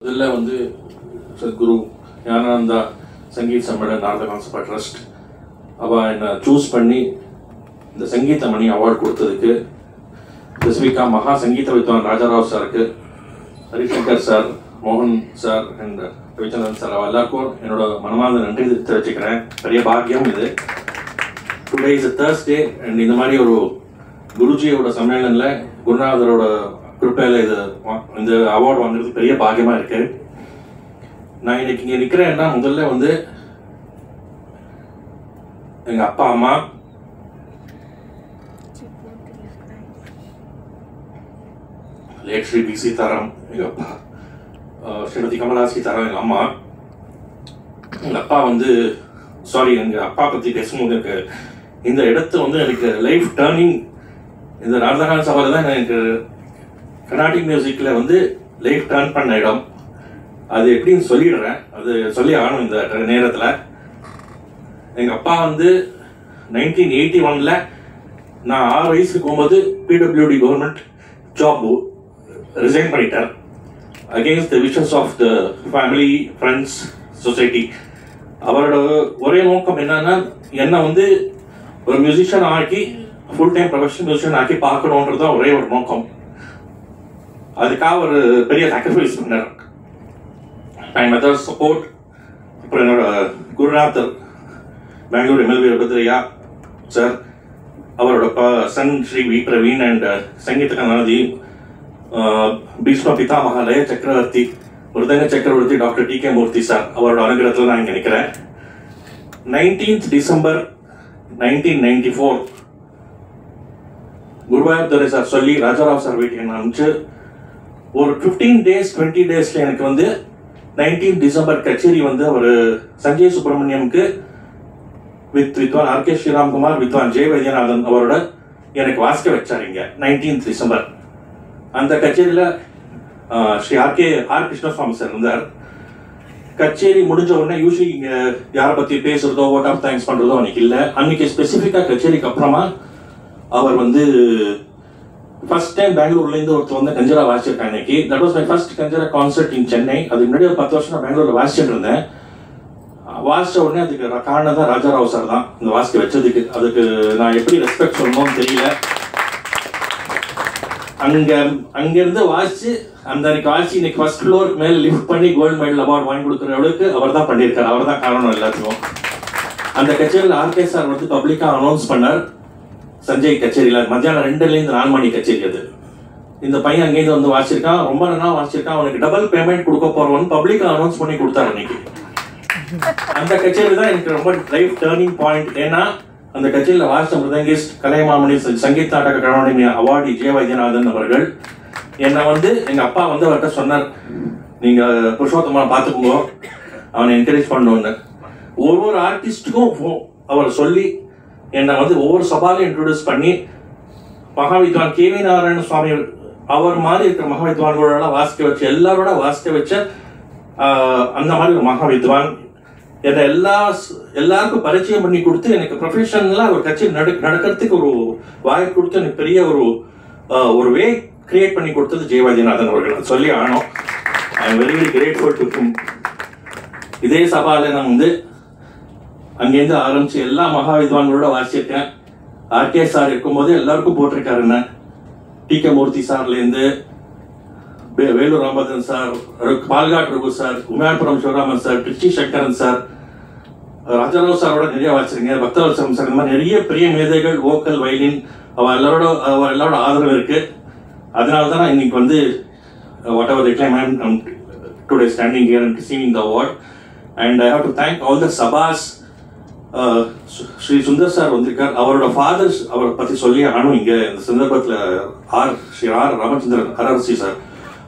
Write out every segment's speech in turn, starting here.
முதல்ல வந்து சத்குரு ஞானானந்தா சங்கீத் சம்மேளன் நாரத கான்சபா ட்ரஸ்ட் அவள் என்னை சூஸ் பண்ணி இந்த சங்கீத மணி அவார்டு கொடுத்ததுக்கு ஸ்பெசிஃபிக்காக மகா சங்கீத வித்வான் ராஜாராவ் சாருக்கு, ஹரிசங்கர் சார், மோகன் சார் அண்ட் ரவிச்சந்திரன் சார் அவள் எல்லாருக்கும் என்னோட மனமார்ந்த நன்றி தெரிவிச்சுக்கிறேன். பெரிய பாக்கியம் இது. டுடே இஸ் Thursday அண்ட் இந்த மாதிரி ஒரு குருஜியோட சம்மேளனில் குருநாதரோட குறிப்பில் இந்த அவார்டு வாங்குறது பெரிய பாக்கியமாக இருக்கு. நான் இன்னைக்கு இங்கே நிற்கிறேன்னா முதல்ல வந்து எங்கள் அப்பா அம்மா, லேட் ஸ்ரீ பி சீதாராம் எங்கள் அப்பா, ஸ்ரீமதி கமலா சீதாராம் எங்கள் அம்மா. எங்கள் அப்பா வந்து எங்கள் அப்பா பற்றி பேசும்போது எனக்கு இந்த இடத்து வந்து எனக்கு லைஃப் டேர்னிங், இந்த நாரதகான சபாவில் தான் எனக்கு கர்நாடிக் மியூசிக்கில் வந்து லைஃப் டேர்ன் பண்ண இடம். அது எப்படின்னு சொல்லிடுறேன், அது சொல்லி ஆகணும் இந்த நேரத்தில். எங்கள் அப்பா வந்து 1981 நான் 6 வயசுக்கு போகும்போது PWD கவர்மெண்ட் ஜாப் ரிசைன் பண்ணிட்டார். Against the wishes of the family, friends, society. அவரோட ஒரே நோக்கம் என்னன்னா என்னை வந்து ஒரு மியூசிஷியன் ஆக்கி, ஃபுல் டைம் ப்ரொஃபஷனல் மியூசிஷியன் ஆக்கி பார்க்கணுன்றது தான் ஒரே ஒரு நோக்கம். அதுக்காக ஒரு பெரிய சாக்ரிஃபைஸ் பண்ணார். மை மதர் சப்போர்ட், அப்புறம் என்னோட குருநாதர் பெங்களூர் MLV ரபத்ரையா சார், அவரோட son Shri V Praveen and Sangeetha Kalanidhi Bhishma Pitamaha லய சக்கரவர்த்தி, மிருதங்க சக்கரவர்த்தி டாக்டர் TK மூர்த்தி சார், அவரோட அனுகிரகத்தில் நான் இங்கே நிற்கிறேன். 19th December 1994 குருவாயூர் துரை சார் சொல்லி ராஜாராவ் சார் வீட்டுக்கு நான் அனுப்பிச்சு ஒரு 15 days 20 daysல எனக்கு வந்து 19th December கச்சேரி வந்து அவர் சஞ்சய் சுப்பிரமணியம்க்கு வித்வான் RK ஸ்ரீராம்குமார், வித்வான் ஜெய வைத்தியநாதன் அவரோட எனக்கு வாசிக்க வச்சார் இங்க 19th December. அந்த கச்சேரியில் ஸ்ரீ R கிருஷ்ணசுவாமி சார் இருந்தார். கச்சேரி முடிஞ்ச உடனே யூஸ்வலி இங்க யாரை பத்தி பேசுறதோ vote of thanks பண்றதோ அன்னைக்கு இல்லை. அன்னைக்கு ஸ்பெசிஃபிக்கா கச்சேரிக்கு அப்புறமா அவர் வந்து ஃபர்ஸ்ட் டைம் பெங்களூர்லேருந்து ஒருத்தர் வந்து கஞ்சரா வாசிச்சிருக்காங்க இன்னைக்கு. That was my first kanjira concert in Chennai. அதுக்கு முன்னாடி ஒரு 10 வருஷம் நான் பெங்களூர்ல வாசிச்சுட்டு இருந்தேன். வாசிச்ச உடனே அதுக்கு காரணம் தான் ராஜாராவ் சார் தான் இந்த வாசிக்க வச்சதுக்கு. அதுக்கு நான் எப்படி ரெஸ்பெக்ட் சொல்லணும்னு தெரியல. அங்கிருந்து வாசிச்சு அந்த அன்னைக்கு வாசி இன்னைக்கு ஃபர்ஸ்ட் ஃப்ளோர் மேலே லிஃப்ட் பண்ணி கோல்டு மெடல் அவார்டு வாங்கி கொடுக்குற அளவுக்கு அவர் தான் பண்ணியிருக்காரு. அவர் தான் காரணம் எல்லாத்துக்கும். அந்த கச்சேரியில் RK சார் வந்து பப்ளிக்காக அனௌன்ஸ் பண்ணார், சஞ்சய் கச்சேரியில் மத்தியானம் 2லேருந்து 4 மணி கச்சேரி. அது இந்த பையன் அங்கேருந்து வந்து வாசிச்சிருக்கான், ரொம்ப நல்லா வாசிச்சிருக்கான், அவனுக்கு டபுள் பேமெண்ட் கொடுக்க போறவன்னு பப்ளிக்காக அனௌன்ஸ் பண்ணி கொடுத்தாரு அன்னைக்கு. அந்த கச்சேரி தான் எனக்கு ரொம்ப லைஃப் டேர்னிங் பாயிண்ட். ஏன்னா அந்த கச்சேரியில் வாசித்த மிருதங்கிஸ்ட் கலைமாமணி சங்கீத் நாடக அகாடமி அவார்டி ஜெய வைத்தியநாதன் அவர்கள் என்னை வந்து எங்கள் அப்பா வந்து அவர்கிட்ட சொன்னார், நீங்கள் புருஷோத்தமனை பார்த்துக்கோங்க, அவனை என்கரேஜ் பண்ணணுன்னு. ஒவ்வொரு ஆர்டிஸ்டுக்கும் அவர் சொல்லி என்னை வந்து ஒவ்வொரு சபாலையும் இன்ட்ரோடியூஸ் பண்ணி மகாவித்வான் KV நாராயண சுவாமி அவர் மாதிரி இருக்கிற மகாவித்வான்களோட வாசிக்க வச்சு, எல்லாரோட வாசிக்க வச்ச அந்த மாதிரி ஒரு மகாவித்வான் என்னை எல்லாருக்கும் பரிச்சயம் பண்ணி கொடுத்து எனக்கு ப்ரொஃபஷனலாக ஒரு கட்சி நடக்கிறதுக்கு ஒரு வாய்ப்பு கொடுத்து எனக்கு பெரிய ஒரு வே கிரியேட் பண்ணி கொடுத்தது ஜெய வைத்தியநாதன் அவர்கள் சொல்லி ஆனோம். ஐ am very very grateful to him. இதே சபாவில் நான் வந்து அங்கேருந்து ஆரம்பிச்சு எல்லா மகாவித்வான்களோட வாசிச்சிருக்கேன். RK சார் இருக்கும்போது எல்லாருக்கும் போட்டிருக்காருன்னு, TK மூர்த்தி சார்லேருந்து Vellore Ramabhadran sir, Palghat Raghu sir, Umayalpuram Sivaraman sir, Trichy Sankaran sir, Rajarao சாரோட நிறைய வாசிச்சிருங்க, பக்தவத்சலம் சார், இந்த மாதிரி நிறைய பெரிய மேதைகள், வோக்கல், வயலின், அவர் எல்லாரோட ஆதரவு இருக்கு. அதனால தான் நான் இன்னைக்கு வந்து whatever reclaim I am today standing here and receiving the award. And I have to thank all the சபாஸ். ஸ்ரீ சுந்தர் சார் வந்திருக்கார், அவரோட ஃபாதர்ஸ் அவரை பற்றி சொல்லி ஆனும் இங்கே இந்த சந்தர்ப்பத்தில் ஸ்ரீ ராமச்சந்திரன் RRC சார்,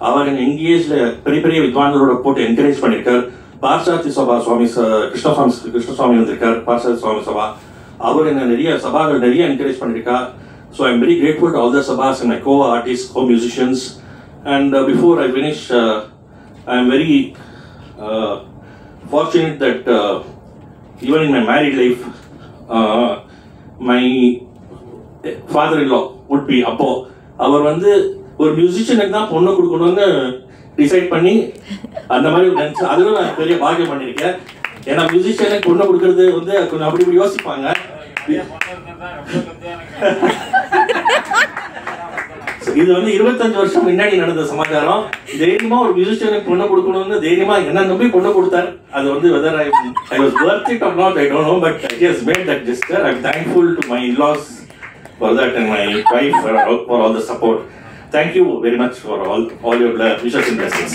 அவர் எங்கேஜ்ல பெரிய பெரிய வித்வான்களோட போட்டு என்கரேஜ் பண்ணியிருக்கார். பார்சாத்தி சபா சுவாமி கிருஷ்ணசுவாமி வந்திருக்கார், பார்சாத்தி சுவாமி சபா, அவர் என்ன நிறைய சபாக்கள் நிறைய என்கரேஜ் பண்ணியிருக்கார். So I am very grateful to all the சபாஸ் and my co-artists, co-musicians. And before I finish, I am very fortunate that even in my married life, my father-in-law would be Appo. அவர் வந்து ஒரு மியூசிஷியனுக்கு தான் பொண்ணு கொடுக்கணும்னு decide பண்ணி அந்த மாதிரி நினைச்சு அதுவும் நான் பெரிய பாக்கியம் பண்ணியிருக்கேன். ஏன்னா மியூசிஷியனுக்கு பொண்ணு கொடுக்கறது வந்து கொஞ்சம் அப்படி இப்படி யோசிப்பாங்க. இது வந்து 25 வருஷம் முன்னாடி நடந்த சமாச்சாரம். தைரியமா ஒரு மியூசிஷியனுக்கு பொண்ணு கொடுக்கணும்னு தைரியமா என்ன நம்பி பொண்ணு கொடுத்தாரு. அது வந்து whether I was worth it or not, I don't know, but I just made that gesture. I'm thankful to my in-laws for that and my wife for all the support. Thank you very much for all your wishes and blessings.